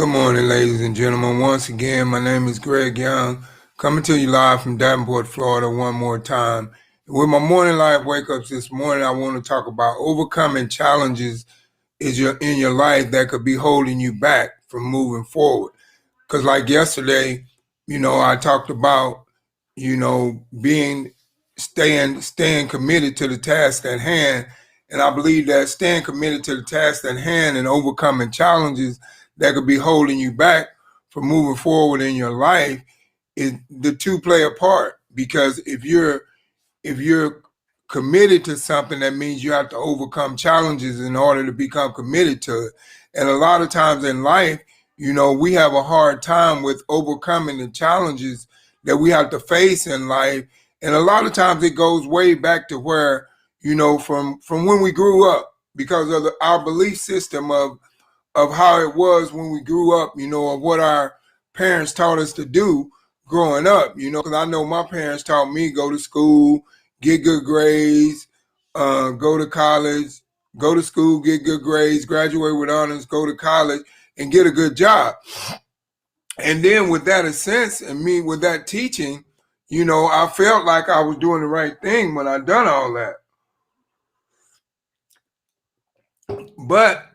Good morning, ladies and gentlemen. Once again, my name is Greg Young, coming to you live from Davenport, Florida, one more time. With my morning live wake-ups this morning, I want to talk about overcoming challenges in your life that could be holding you back from moving forward. Because like yesterday, I talked about, staying committed to the task at hand. And I believe that staying committed to the task at hand and overcoming challenges that could be holding you back from moving forward in your life is the two play a part. Because if you're committed to something, that means you have to overcome challenges in order to become committed to it. And a lot of times in life, we have a hard time with overcoming the challenges that we have to face in life. And a lot of times it goes way back to where, from when we grew up, because of our belief system of how it was when we grew up, of what our parents taught us to do growing up, because I know my parents taught me go to school, get good grades, go to college, go to school, get good grades, graduate with honors, go to college, and get a good job. And then with that sense and me with that teaching, I felt like I was doing the right thing when I done all that. But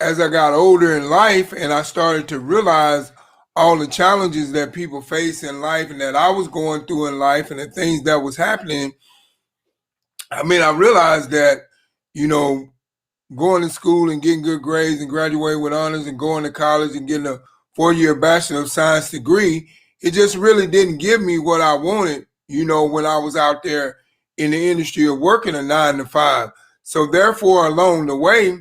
as I got older in life and I started to realize all the challenges that people face in life and that I was going through in life and the things that was happening, I realized that, going to school and getting good grades and graduating with honors and going to college and getting a 4-year Bachelor of Science degree, it just really didn't give me what I wanted, when I was out there in the industry of working a 9 to 5. So therefore, along the way,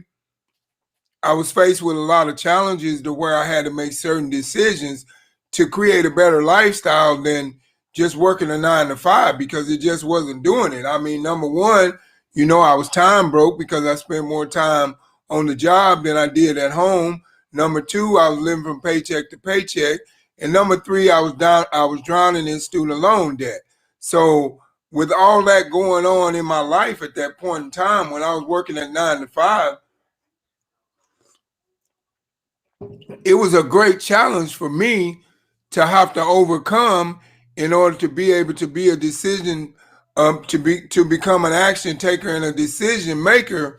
I was faced with a lot of challenges to where I had to make certain decisions to create a better lifestyle than just working a 9 to 5, because it just wasn't doing it. Number one, I was time broke because I spent more time on the job than I did at home. Number two, I was living from paycheck to paycheck. And number three, I was drowning in student loan debt. So with all that going on in my life at that point in time, when I was working at 9 to 5, it was a great challenge for me to have to overcome in order to be able to be a decision, to become an action taker and a decision maker,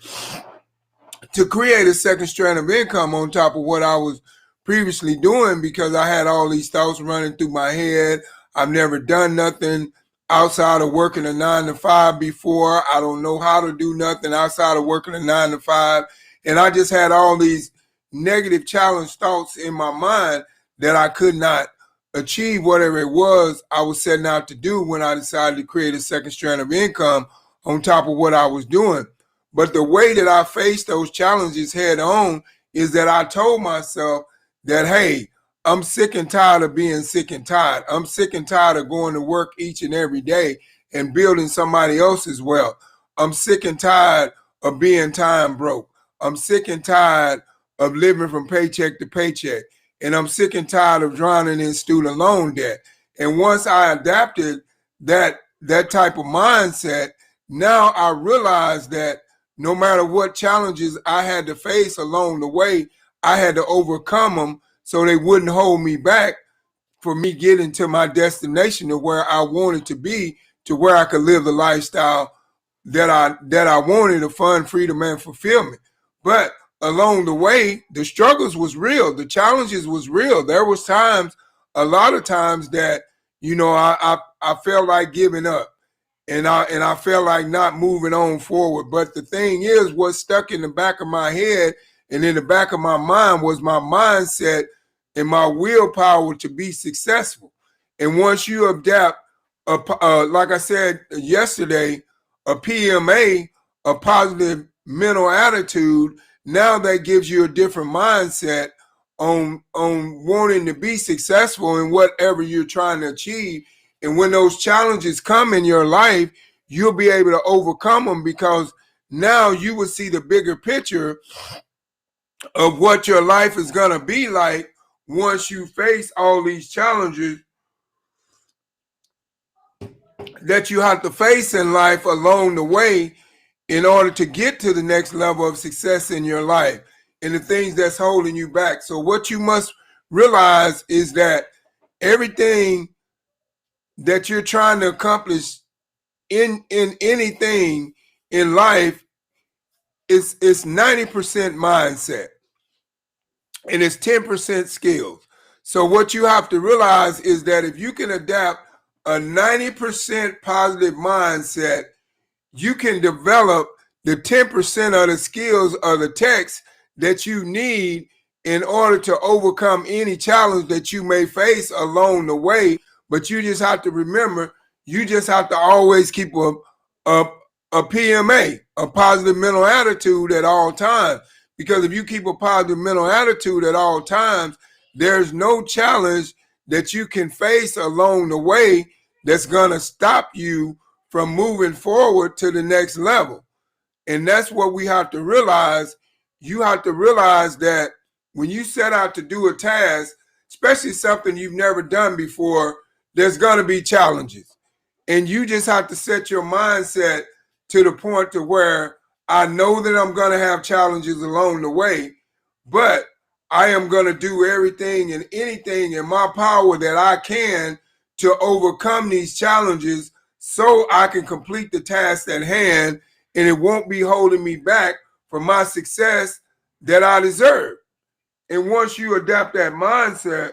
to create a second strand of income on top of what I was previously doing, because I had all these thoughts running through my head. I've never done nothing outside of working a 9 to 5 before. I don't know how to do nothing outside of working a 9 to 5. And I just had all these negative challenge thoughts in my mind that I could not achieve whatever it was I was setting out to do when I decided to create a second strand of income on top of what I was doing. But the way that I faced those challenges head on is that I told myself that, hey, I'm sick and tired of being sick and tired. I'm sick and tired of going to work each and every day and building somebody else's wealth. I'm sick and tired of being time broke. I'm sick and tired of living from paycheck to paycheck. And I'm sick and tired of drowning in student loan debt. And once I adapted that type of mindset, now I realized that no matter what challenges I had to face along the way, I had to overcome them so they wouldn't hold me back for me getting to my destination of where I wanted to be, to where I could live the lifestyle that I wanted, of fun, freedom, and fulfillment. But along the way, the struggles was real. The challenges was real. There was times, a lot of times that, I felt like giving up. And I felt like not moving on forward. But the thing is, what's stuck in the back of my head and in the back of my mind was my mindset and my willpower to be successful. And once you adapt, like I said yesterday, a PMA, a positive mental attitude, now that gives you a different mindset on wanting to be successful in whatever you're trying to achieve. And when those challenges come in your life, you'll be able to overcome them, because now you will see the bigger picture of what your life is going to be like once you face all these challenges that you have to face in life along the way in order to get to the next level of success in your life. and the things that's holding you back. So what you must realize is that everything that you're trying to accomplish in anything in life is 90% mindset and it's 10% skills. So what you have to realize is that if you can adapt a 90% positive mindset, you can develop the 10% of the skills or the text that you need in order to overcome any challenge that you may face along the way. But you just have to remember, you just have to always keep a PMA, a positive mental attitude at all times. Because if you keep a positive mental attitude at all times, there's no challenge that you can face along the way that's going to stop you from moving forward to the next level. And that's what we have to realize. You have to realize that when you set out to do a task, especially something you've never done before, there's going to be challenges. And you just have to set your mindset to the point to where I know that I'm going to have challenges along the way, but I am going to do everything and anything in my power that I can to overcome these challenges so I can complete the task at hand, and it won't be holding me back from my success that I deserve. And once you adapt that mindset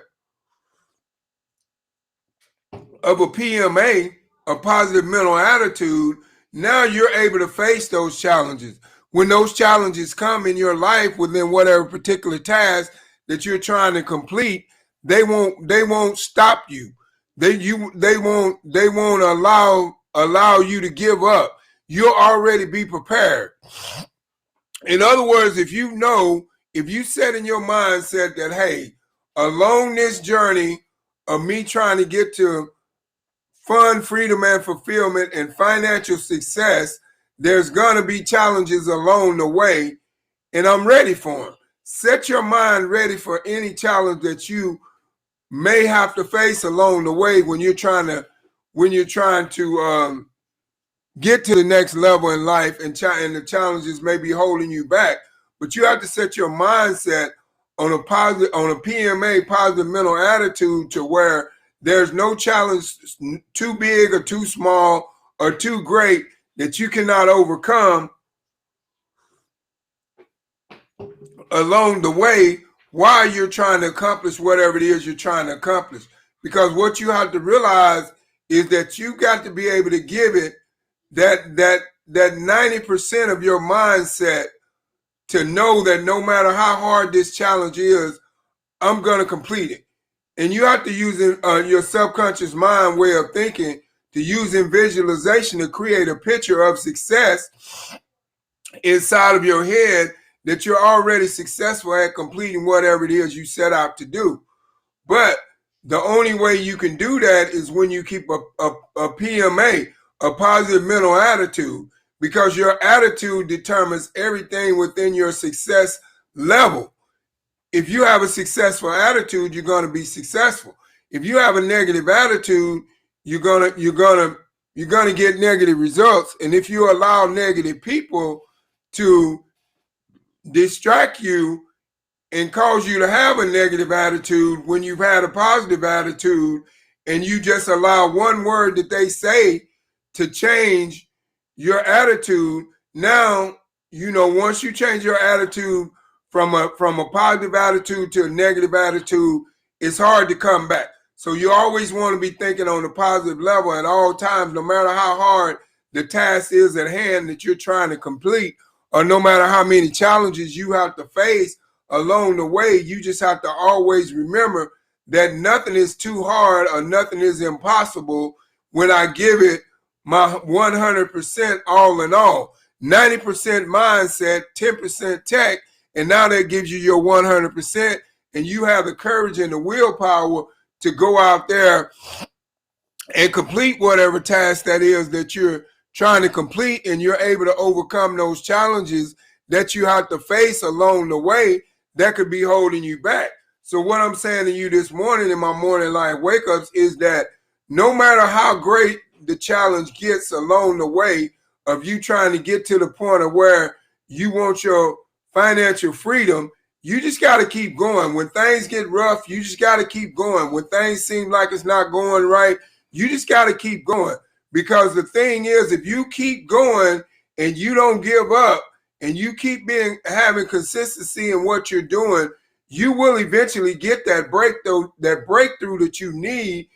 of a PMA, a positive mental attitude, now you're able to face those challenges. When those challenges come in your life within whatever particular task that you're trying to complete, they won't stop you. They won't allow you to give up. You'll already be prepared. In other words, if you set in your mindset that, hey, along this journey of me trying to get to fun, freedom, and fulfillment and financial success, there's going to be challenges along the way, and I'm ready for them. Set your mind ready for any challenge that you may have to face along the way when you're trying to get to the next level in life, and the challenges may be holding you back. But you have to set your mindset on a PMA, positive mental attitude, to where there's no challenge too big or too small or too great that you cannot overcome along the way while you're trying to accomplish whatever it is you're trying to accomplish. Because what you have to realize is that you got to be able to give it that 90% of your mindset to know that no matter how hard this challenge is, I'm going to complete it. And you have to use your subconscious mind way of thinking, to using visualization to create a picture of success inside of your head, that you're already successful at completing whatever it is you set out to do. But the only way you can do that is when you keep a PMA, a positive mental attitude, because your attitude determines everything within your success level. If you have a successful attitude, you're going to be successful. If you have a negative attitude, you're gonna get negative results. And if you allow negative people to distract you and cause you to have a negative attitude when you've had a positive attitude, and you just allow one word that they say to change your attitude, now, once you change your attitude from a positive attitude to a negative attitude, it's hard to come back. So you always want to be thinking on the positive level at all times, no matter how hard the task is at hand that you're trying to complete, or no matter how many challenges you have to face along the way. You just have to always remember that nothing is too hard or nothing is impossible when I give it my 100% all in all. 90% mindset, 10% tech, and now that gives you your 100%, and you have the courage and the willpower to go out there and complete whatever task that is that you're trying to complete, and you're able to overcome those challenges that you have to face along the way that could be holding you back. So what I'm saying to you this morning in my morning live wake-ups is that no matter how great the challenge gets along the way of you trying to get to the point of where you want your financial freedom, You just got to keep going. When things get rough, you just got to keep going. When things seem like it's not going right, you just got to keep going. Because the thing is, if you keep going and you don't give up and you keep having consistency in what you're doing, you will eventually get that breakthrough that you need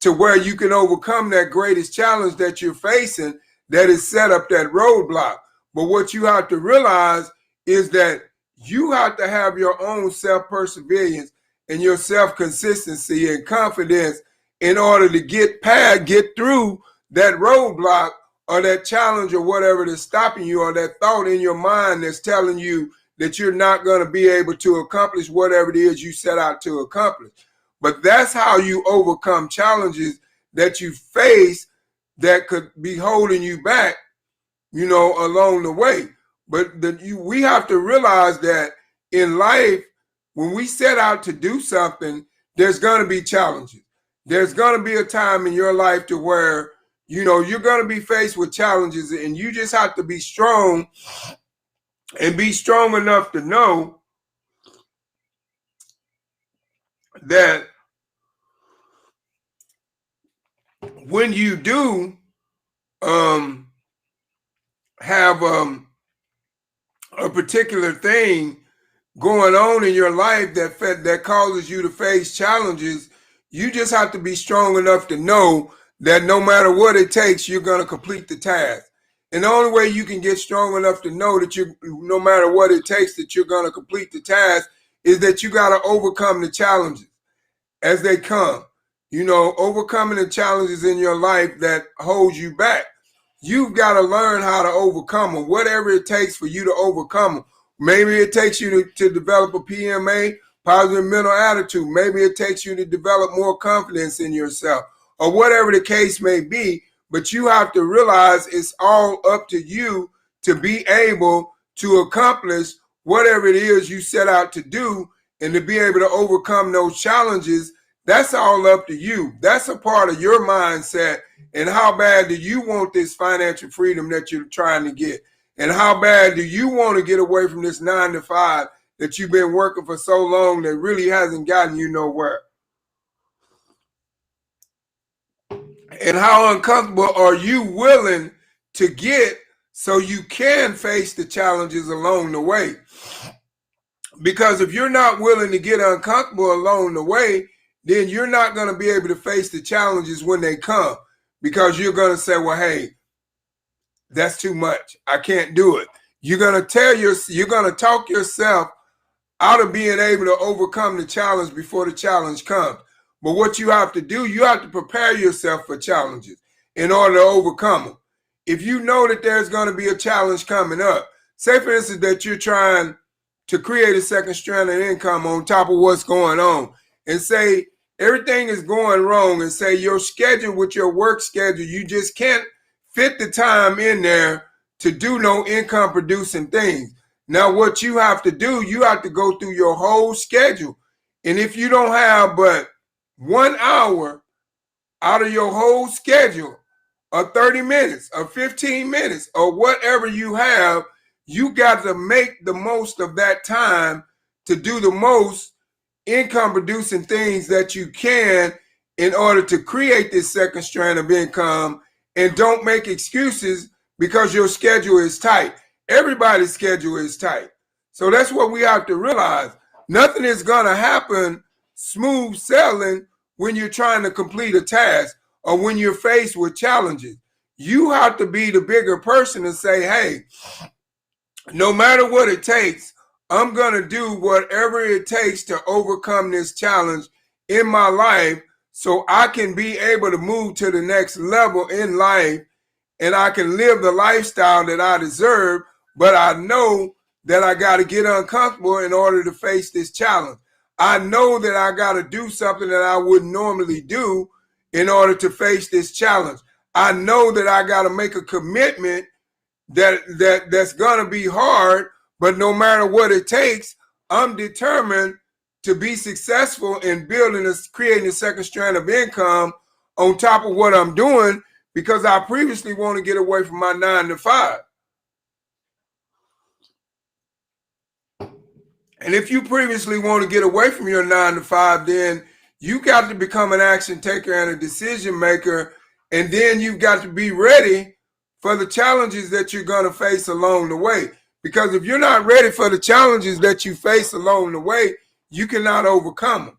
to where you can overcome that greatest challenge that you're facing that is set up that roadblock. But what you have to realize is that you have to have your own self-perseverance and your self-consistency and confidence in order to get through that roadblock or that challenge or whatever that's stopping you, or that thought in your mind that's telling you that you're not going to be able to accomplish whatever it is you set out to accomplish. But that's how you overcome challenges that you face that could be holding you back, along the way. But we have to realize that in life, when we set out to do something, there's going to be challenges. There's going to be a time in your life to where, you're going to be faced with challenges, and you just have to be strong and be strong enough to know that when you do have a particular thing going on in your life that causes you to face challenges, you just have to be strong enough to know that no matter what it takes, you're going to complete the task. And the only way you can get strong enough to know that no matter what it takes, that you're going to complete the task is that you got to overcome the challenges as they come. Overcoming the challenges in your life that hold you back. You've got to learn how to overcome them, whatever it takes for you to overcome them. Maybe it takes you to develop a PMA, positive mental attitude. Maybe it takes you to develop more confidence in yourself, or whatever the case may be. But you have to realize it's all up to you to be able to accomplish whatever it is you set out to do, and to be able to overcome those challenges. That's all up to you. That's a part of your mindset. And how bad do you want this financial freedom that you're trying to get? And how bad do you want to get away from this 9-to-5 that you've been working for so long that really hasn't gotten you nowhere? And how uncomfortable are you willing to get so you can face the challenges along the way? Because if you're not willing to get uncomfortable along the way, then you're not going to be able to face the challenges when they come, because you're going to say, well, hey, that's too much. I can't do it. You're going to talk yourself out of being able to overcome the challenge before the challenge comes. But what you have to do, you have to prepare yourself for challenges in order to overcome them. If you know that there's going to be a challenge coming up, say for instance that you're trying to create a second strand of income on top of what's going on, and say everything is going wrong, and say your schedule with your work schedule, you just can't fit the time in there to do no income producing things. Now what you have to do, you have to go through your whole schedule. And if you don't have but 1 hour out of your whole schedule, or 30 minutes, or 15 minutes, or whatever you have, you got to make the most of that time to do the most income producing things that you can in order to create this second strand of income. And don't make excuses because your schedule is tight. Everybody's schedule is tight. So that's what we have to realize. Nothing is going to happen smooth sailing when you're trying to complete a task or when you're faced with challenges. You have to be the bigger person and say, hey, no matter what it takes, I'm going to do whatever it takes to overcome this challenge in my life so I can be able to move to the next level in life, and I can live the lifestyle that I deserve. But I know that I got to get uncomfortable in order to face this challenge. I know that I got to do something that I wouldn't normally do in order to face this challenge. I know that I got to make a commitment that's going to be hard, but no matter what it takes, I'm determined to be successful in creating a second strand of income on top of what I'm doing, because I previously want to get away from my 9-to-5. And if you previously want to get away from your 9 to 5, then you got to become an action taker and a decision maker. And then you've got to be ready for the challenges that you're going to face along the way. Because if you're not ready for the challenges that you face along the way, you cannot overcome them.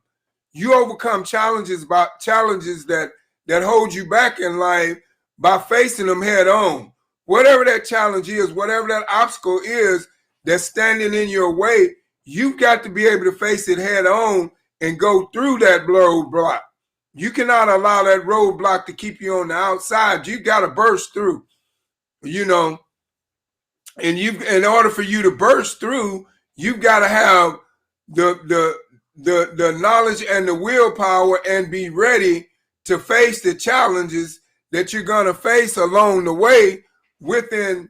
You overcome challenges that hold you back in life by facing them head on. Whatever that challenge is, whatever that obstacle is that's standing in your way, you've got to be able to face it head on and go through that roadblock. You cannot allow that roadblock to keep you on the outside. You got to burst through, you know. And in order for you to burst through, you've got to have the knowledge and the willpower and be ready to face the challenges that you're going to face along the way within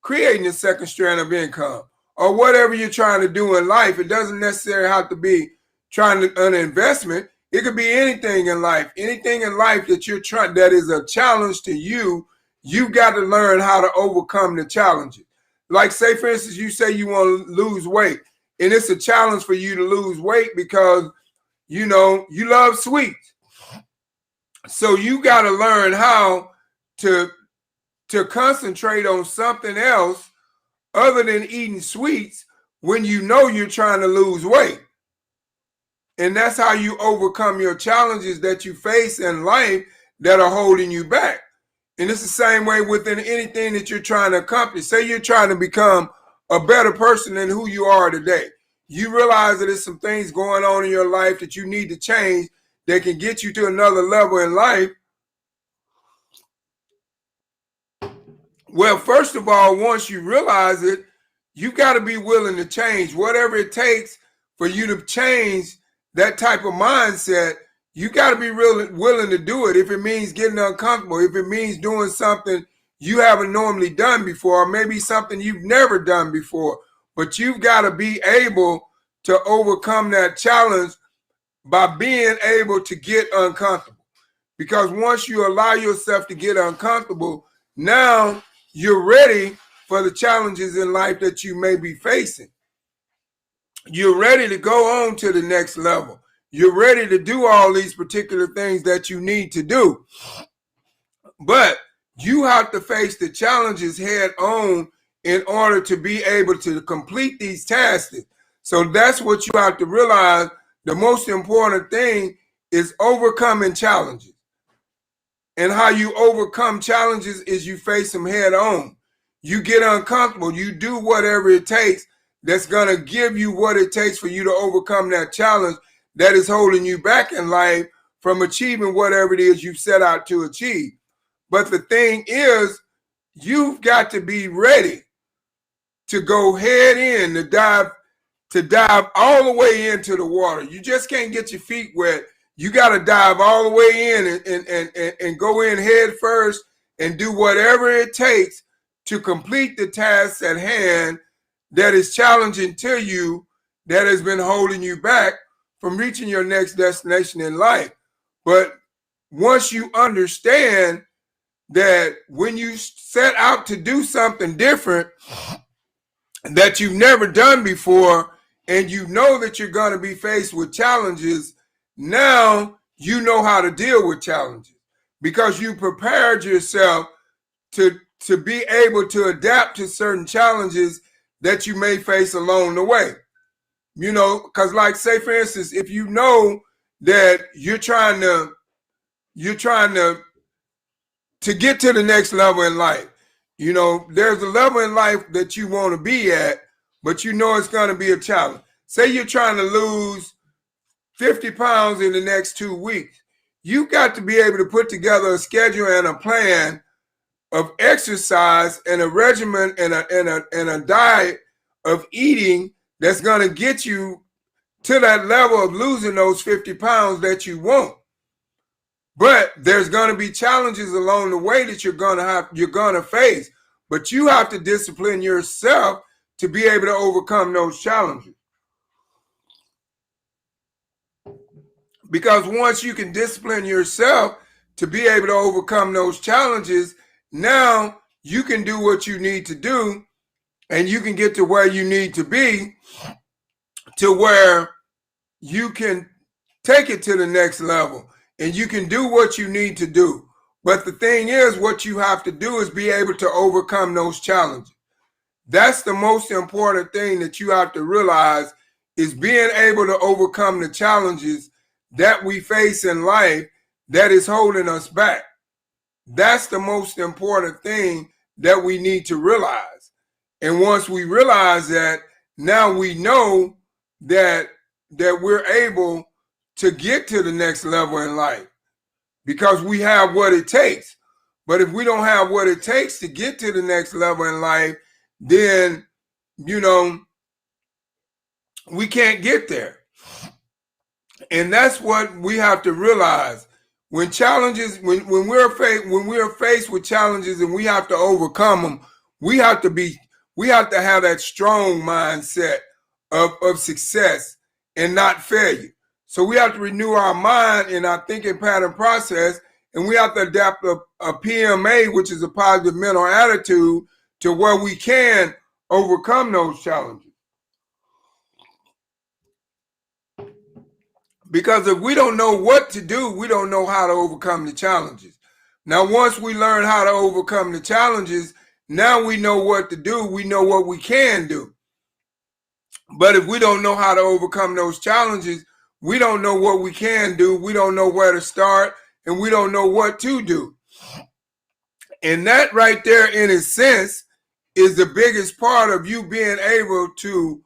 creating a second strand of income or whatever you're trying to do in life. It doesn't necessarily have to be trying to an investment. It could be anything in life. Anything in life that you're trying that is a challenge to you, you've got to learn how to overcome the challenges. Like, say, for instance, you say you want to lose weight, and it's a challenge for you to lose weight because, you know, you love sweets. So you got to learn how to concentrate on something else other than eating sweets when you know you're trying to lose weight. And that's how you overcome your challenges that you face in life that are holding you back. And it's the same way within anything that you're trying to accomplish. Say you're trying to become a better person than who you are today. You realize that there's some things going on in your life that you need to change that can get you to another level in life. Well, first of all, once you realize it, you got to be willing to change. Whatever it takes for you to change that type of mindset, you got to be really willing to do it. If it means getting uncomfortable, if it means doing something you haven't normally done before, or maybe something you've never done before, but you've got to be able to overcome that challenge by being able to get uncomfortable. Because once you allow yourself to get uncomfortable, now you're ready for the challenges in life that you may be facing. You're ready to go on to the next level. You're ready to do all these particular things that you need to do. But you have to face the challenges head on in order to be able to complete these tasks. So that's what you have to realize. The most important thing is overcoming challenges. And how you overcome challenges is you face them head on. You get uncomfortable. You do whatever it takes that's going to give you what it takes for you to overcome that challenge that is holding you back in life from achieving whatever it is you set out to achieve. But the thing is, you've got to be ready to go head in, to dive all the way into the water. You just can't get your feet wet. You got to dive all the way in and go in head first and do whatever it takes to complete the tasks at hand that is challenging to you, that has been holding you back from reaching your next destination in life. But once you understand that when you set out to do something different that you've never done before, and you know that you're going to be faced with challenges, now you know how to deal with challenges because you prepared yourself to be able to adapt to certain challenges that you may face along the way. You know, because like, say, for instance, if you know that you're trying to get to the next level in life, you know, there's a level in life that you want to be at, but you know it's going to be a challenge. Say you're trying to lose 50 pounds in the next 2 weeks. You got to be able to put together a schedule and a plan of exercise and a regimen and a diet of eating that's going to get you to that level of losing those 50 pounds that you want. But there's going to be challenges along the way that you're going to face. But you have to discipline yourself to be able to overcome those challenges. Because once you can discipline yourself to be able to overcome those challenges, now you can do what you need to do and you can get to where you need to be to where you can take it to the next level and you can do what you need to do. But the thing is, what you have to do is be able to overcome those challenges. That's the most important thing that you have to realize, is being able to overcome the challenges that we face in life that is holding us back. That's the most important thing that we need to realize. And once we realize that, now we know that we're able to get to the next level in life because we have what it takes. But if we don't have what it takes to get to the next level in life, then, we can't get there. And that's what we have to realize. When challenges, when we're faced with challenges and we have to overcome them, we have to have that strong mindset of success and not failure. So we have to renew our mind and our thinking pattern process, and we have to adapt a PMA, which is a positive mental attitude, to where we can overcome those challenges. Because if we don't know what to do, we don't know how to overcome the challenges. Now, once we learn how to overcome the challenges, now we know what to do. We know what we can do. But if we don't know how to overcome those challenges, we don't know what we can do. We don't know where to start, and we don't know what to do. And that right there, in a sense, is the biggest part of you being able to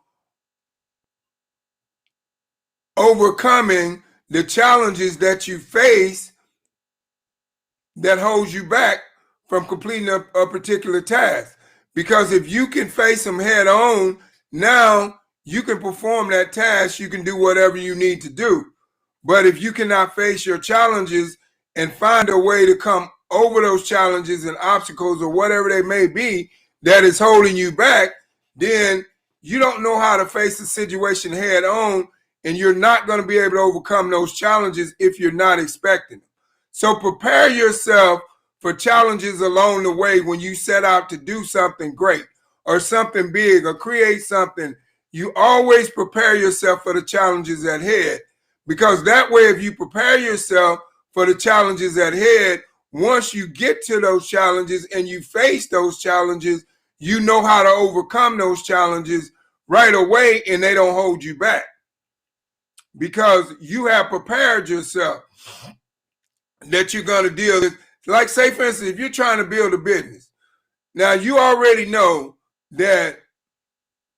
overcoming the challenges that you face that holds you back from completing a particular task. Because if you can face them head on, now you can perform that task, you can do whatever you need to do. But if you cannot face your challenges and find a way to come over those challenges and obstacles or whatever they may be that is holding you back, then you don't know how to face the situation head on, and you're not going to be able to overcome those challenges if you're not expecting them. So prepare yourself for challenges along the way when you set out to do something great or something big or create something. You always prepare yourself for the challenges ahead, because that way, if you prepare yourself for the challenges ahead, once you get to those challenges and you face those challenges, you know how to overcome those challenges right away, and they don't hold you back because you have prepared yourself that you're going to deal with. Like, say, for instance, if you're trying to build a business, now you already know that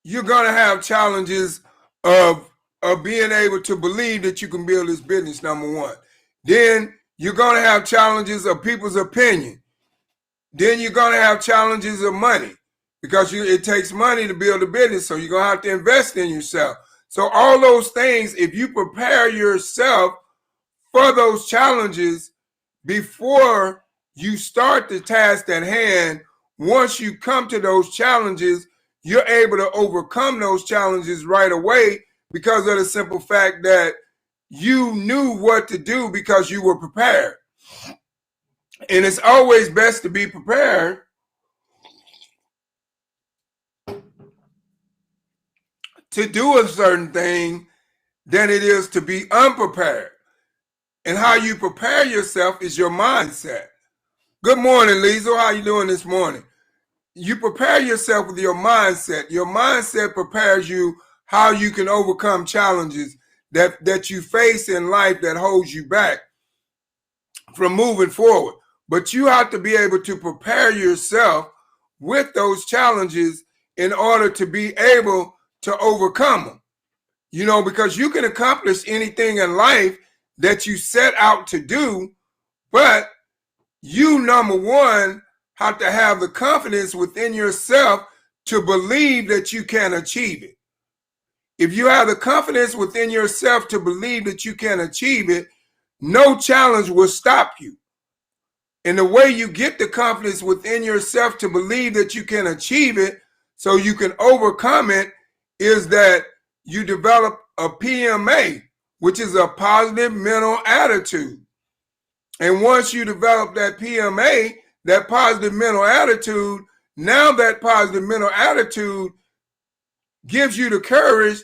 you're going to have challenges of being able to believe that you can build this business, number one. Then you're going to have challenges of people's opinion. Then you're going to have challenges of money, because it takes money to build a business, so you're going to have to invest in yourself. So all those things, if you prepare yourself for those challenges before you start the task at hand, once you come to those challenges, you're able to overcome those challenges right away because of the simple fact that you knew what to do because you were prepared. And it's always best to be prepared to do a certain thing than it is to be unprepared. And how you prepare yourself is your mindset. Good morning, Liesl. How you doing this morning? You prepare yourself with your mindset. Your mindset prepares you how you can overcome challenges that you face in life that holds you back from moving forward. But you have to be able to prepare yourself with those challenges in order to be able to overcome them. Because you can accomplish anything in life that you set out to do, but you, number one, have to have the confidence within yourself to believe that you can achieve it. If you have the confidence within yourself to believe that you can achieve it, no challenge will stop you. And the way you get the confidence within yourself to believe that you can achieve it so you can overcome it is that you develop a PMA, which is a positive mental attitude. And once you develop that PMA, that positive mental attitude, now that positive mental attitude gives you the courage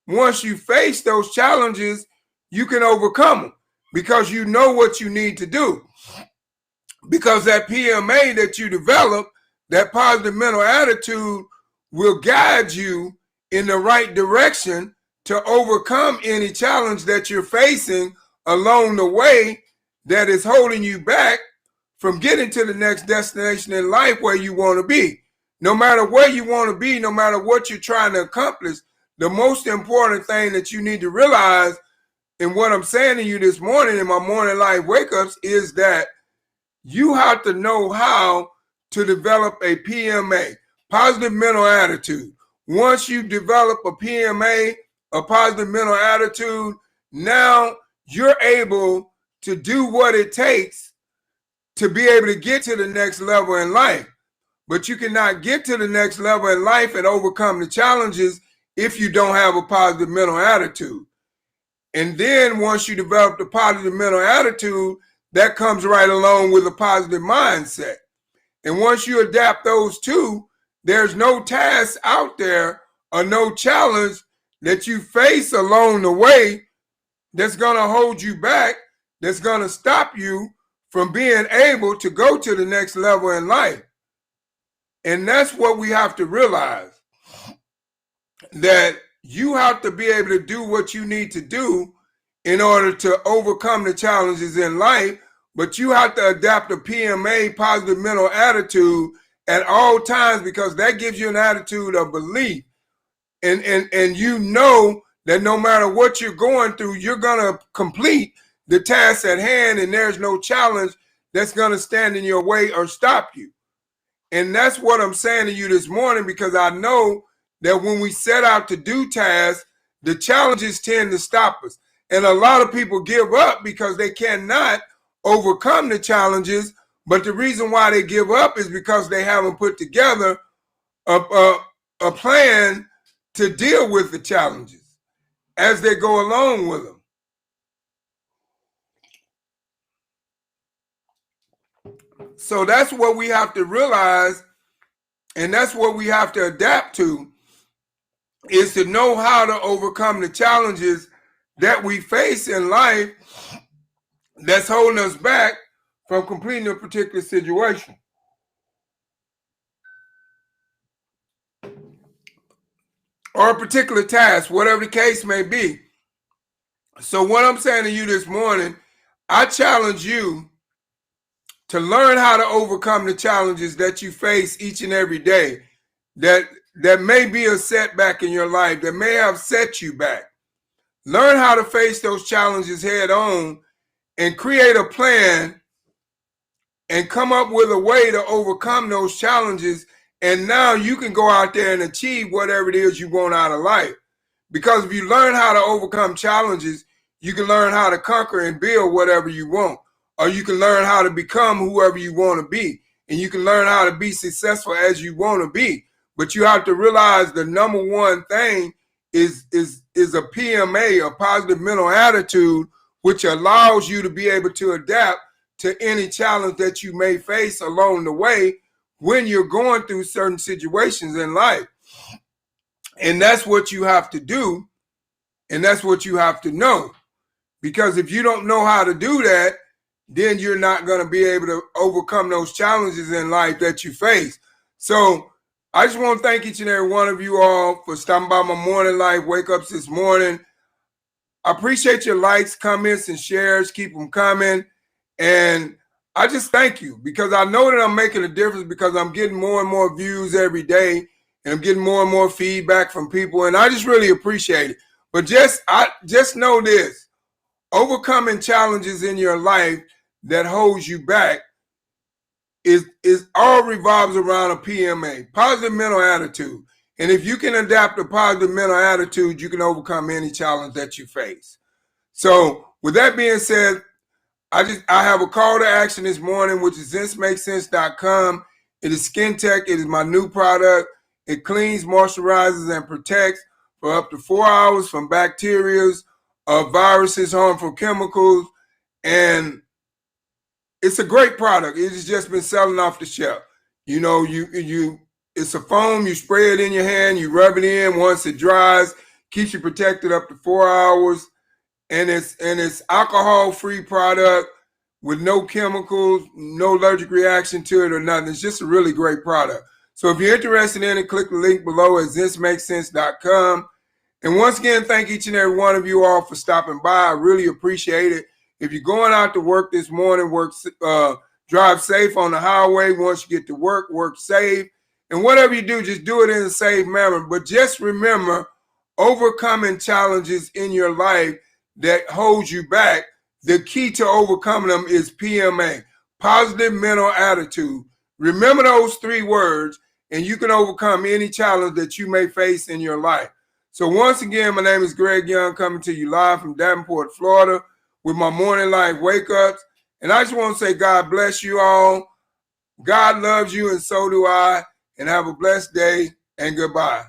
once you face those challenges, you can overcome them because you know what you need to do. Because that PMA that you develop, that positive mental attitude, will guide you in the right direction to overcome any challenge that you're facing along the way that is holding you back from getting to the next destination in life where you want to be. No matter where you want to be, no matter what you're trying to accomplish, the most important thing that you need to realize in what I'm saying to you this morning in my morning life wake-ups is that you have to know how to develop a PMA, positive mental attitude. Once you develop a PMA, a positive mental attitude, now you're able to do what it takes to be able to get to the next level in life. But you cannot get to the next level in life and overcome the challenges if you don't have a positive mental attitude. And then once you develop the positive mental attitude, that comes right along with a positive mindset. And once you adapt those two, there's no task out there or no challenge that you face along the way that's going to hold you back, that's going to stop you from being able to go to the next level in life. And that's what we have to realize, that you have to be able to do what you need to do in order to overcome the challenges in life, but you have to adapt a PMA, positive mental attitude, at all times, because that gives you an attitude of belief. And you know that no matter what you're going through, you're going to complete the task at hand, and there's no challenge that's going to stand in your way or stop you. And that's what I'm saying to you this morning, because I know that when we set out to do tasks, the challenges tend to stop us. And a lot of people give up because they cannot overcome the challenges. But the reason why they give up is because they haven't put together a plan to deal with the challenges as they go along with them. So that's what we have to realize, and that's what we have to adapt to, is to know how to overcome the challenges that we face in life that's holding us back from completing a particular situation. Or a particular task, whatever the case may be. So what I'm saying to you this morning, I challenge you to learn how to overcome the challenges that you face each and every day that may be a setback in your life, that may have set you back. Learn how to face those challenges head on and create a plan and come up with a way to overcome those challenges. And now you can go out there and achieve whatever it is you want out of life. Because if you learn how to overcome challenges, you can learn how to conquer and build whatever you want. Or you can learn how to become whoever you want to be. And you can learn how to be successful as you want to be. But you have to realize the number one thing is a PMA, a positive mental attitude, which allows you to be able to adapt to any challenge that you may face along the way when you're going through certain situations in life. And that's what you have to do. And that's what you have to know. Because if you don't know how to do that, then you're not going to be able to overcome those challenges in life that you face. So I just want to thank each and every one of you all for stopping by my morning life wake-ups this morning. I appreciate your likes, comments, and shares. Keep them coming. And I just thank you, because I know that I'm making a difference, because I'm getting more and more views every day, and I'm getting more and more feedback from people, and I just really appreciate it. But just know this: overcoming challenges in your life that holds you back is all revolves around a PMA, positive mental attitude. And if you can adapt a positive mental attitude, you can overcome any challenge that you face. So with that being said, I have a call to action this morning, which is thismakesense.com. It is Skin Tech. It is my new product. It cleans, moisturizes, and protects for up to 4 hours from bacteria, viruses, harmful chemicals, and it's a great product. It has just been selling off the shelf. You know, it's a foam. You spray it in your hand. You rub it in. Once it dries, keeps you protected up to 4 hours, and it's alcohol-free product with no chemicals, no allergic reaction to it or nothing. It's just a really great product. So if you're interested in it, click the link below at zensmakesense.com. And once again, thank each and every one of you all for stopping by. I really appreciate it. If you're going out to work this morning, drive safe on the highway. Once you get to work safe. And whatever you do, just do it in a safe manner. But just remember, overcoming challenges in your life that holds you back, the key to overcoming them is PMA, positive mental attitude. Remember those 3 words, and you can overcome any challenge that you may face in your life. So once again, my name is Greg Young, coming to you live from Davenport, Florida, with my Morning Life Wake Ups. And I just want to say God bless you all. God loves you, and so do I. And have a blessed day, and goodbye.